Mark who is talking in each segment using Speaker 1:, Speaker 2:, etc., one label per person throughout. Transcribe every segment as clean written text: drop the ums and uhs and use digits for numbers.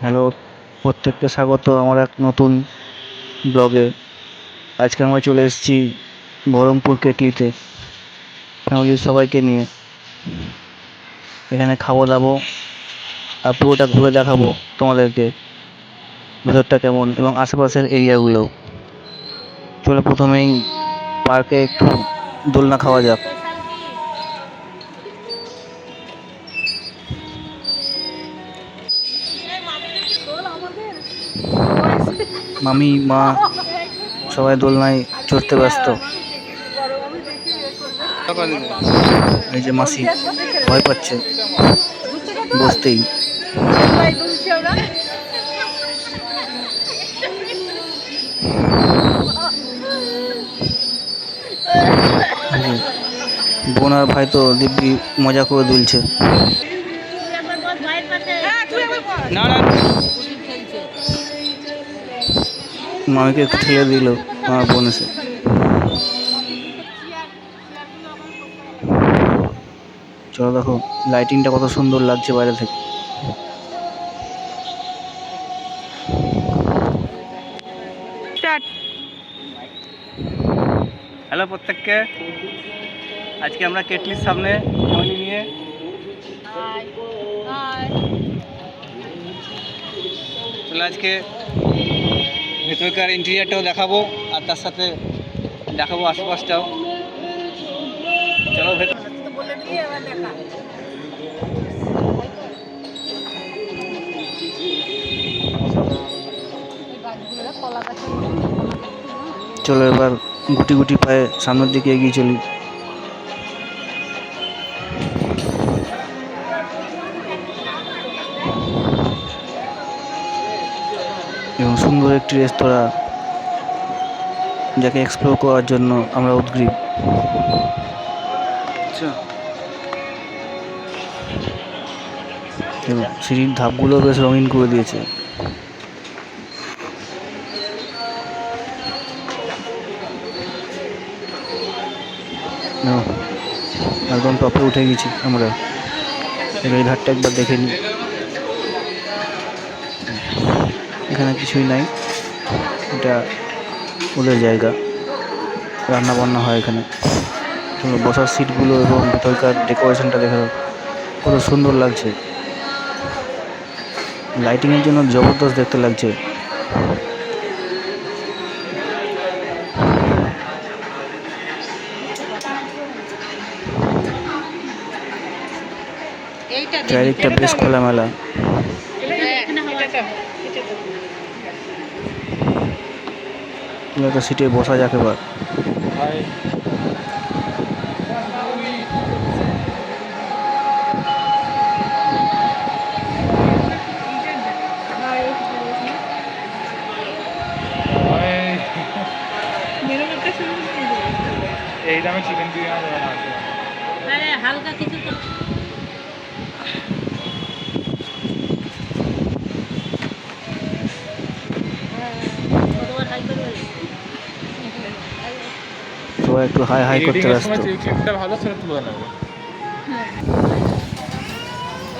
Speaker 1: Hello, প্রত্যেককে স্বাগত আমার এক নতুন ব্লগে। আজকে আমরা চলে এসেছি বহরমপুর কেটলিতে ফ্যামিলির সবাইকে নিয়ে। এখানে খাবো দাবো আর পুরোটা ঘুরে দেখাবো তোমাদেরকে ভেতরটা কেমন এবং আশেপাশের এরিয়াগুলো। চলো প্রথমেই পার্কে একটু দোলনা খাওয়া যাক। মামি মা সবাই দোলনায় চড়তে ব্যস্ত। এই যে মাসি ভয় পাচ্ছে বসতেই। বোন আর ভাই তো দিব্যি মজা করে দুলছে। মামিকে একটু ঠেলে দিল আমার বোন এসে। চলো দেখো লাইটিংটা কত সুন্দর লাগছে বাইরে থেকে। হ্যালো প্রত্যেককে, আজকে আমরা কেটলির সামনে ফ্যামিলি নিয়ে চলে আজকে ভেতরকার ইন্টেরিয়ারটাও দেখাবো আর তার সাথে দেখাবো আশেপাশটাও। চলো ভেতর। চলো এবার গুটি গুটি পায়ে সামনের দিকে এগিয়ে চলি। এবং সুন্দর একটি রেস্তোরাঁ যাকে এক্সপ্লোর করার জন্য আমরা উদগ্রীব। এবং সিঁড়ির ধাপগুলো বেশ রঙিন করে দিয়েছে। একদম টপে উঠে গেছি আমরা। এই ঘাটটা একবার দেখে নিই। এখানে কিছুই নাই, এটা ওদের জায়গা, রান্না বান্না হয় এখানে। বসার সিটগুলো এবং ভেতরকার ডেকোরেশনটা দেখে কত সুন্দর লাগছে। লাইটিংয়ের জন্য জবরদস্ত দেখতে লাগছে। চারিদিকটা বেশ খোলামেলা। একটা সিটে বসা যাক এবার।
Speaker 2: এই দামে চিকেন বিরিয়ানি আছে। আরে হালকা কিছু তো
Speaker 1: সবাই একটু হাই হাই করতে ব্যস্ত।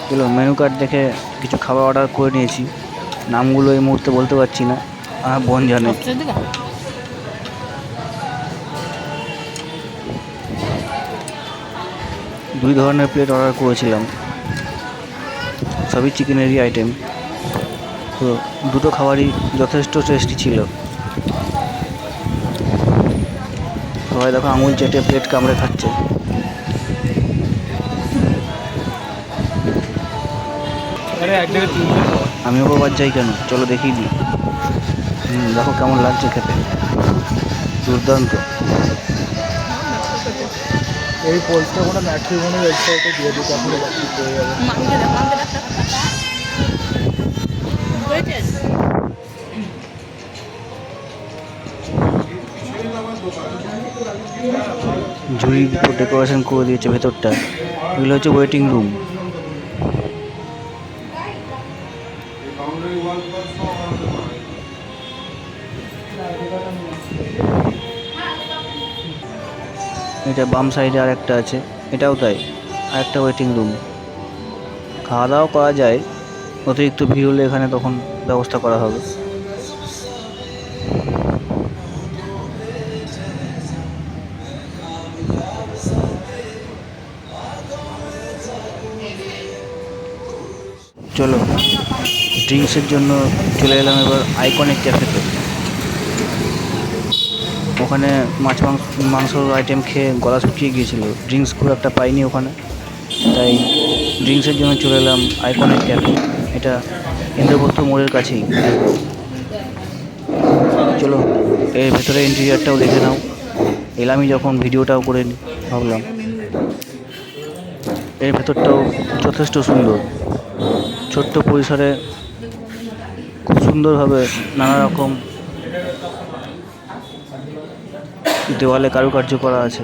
Speaker 1: চলো মেনু কার্ড দেখে কিছু খাবার অর্ডার করে নিয়েছি। নামগুলো এই মুহূর্তে বলতে পারছি না, আমার বোন জানে। দুই ধরনের প্লেট অর্ডার করেছিলাম, সবই চিকেনেরই আইটেম। তো দুটো খাবারই যথেষ্ট টেস্টি ছিল। সবাই দেখো আঙুল চেটে প্লেট কামড়ে খাচ্ছে। আমিও বাবার যাই কেন, চলো দেখিয়ে দিই। দেখো কেমন লাগছে খেতে, দুর্দান্ত।
Speaker 2: এই পোস্টটা কোনো ম্যাট্রিমনি ওয়েবসাইটে দিয়ে দিই, তাহলে বাকি পেয়ে যাবে।
Speaker 1: ঝুড়ির উপর ডেকোরেশন করে দিয়েছে ভেতরটা। এগুলো হচ্ছে ওয়েটিং রুম। এটা বাম সাইডে আর একটা আছে, এটাও তাই, আর একটা ওয়েটিং রুম। খাওয়া দাওয়া করা যায়, অতিরিক্ত ভিড় হলে এখানে তখন ব্যবস্থা করা হবে। চলো, ড্রিঙ্কসের জন্য চলে এলাম এবার আইকনিক ক্যাফেতে। ওখানে মাংসর আইটেম খেয়ে গলা শুকিয়ে গিয়েছিল, ড্রিঙ্কস খুব একটা পাইনি ওখানে, তাই ড্রিঙ্কসের জন্য চলে এলাম আইকনিক ক্যাফে। এটা ইন্দ্রপ্রস্থ মোড়ের কাছেই। চলো, এর ভেতরে ইন্টেরিয়ারটাও দেখে নাও। এলামই যখন ভিডিওটাও করে ভাবলাম। এর ভেতরটাও যথেষ্ট সুন্দর, ছোট্ট পরিসরে খুব সুন্দরভাবে নানা রকম দেওয়ালে কারুকার্য করা আছে।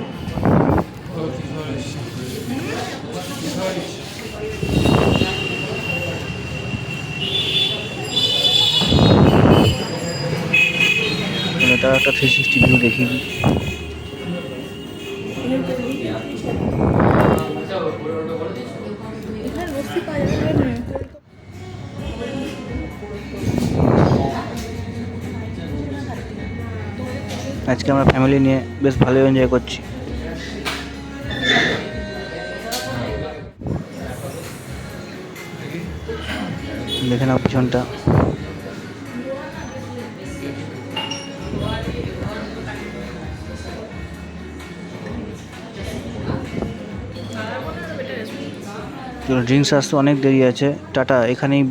Speaker 1: এটা একটা 360 ভিউ দেখিয়ে দিই। আজকে আমরা ফ্যামিলি নিয়ে বেশ ভালো এনজয় করছি। দেখে নাও পিছনটা। চলো, ড্রিঙ্কস আসতে অনেক দেরি আছে, টাটা, এখানেই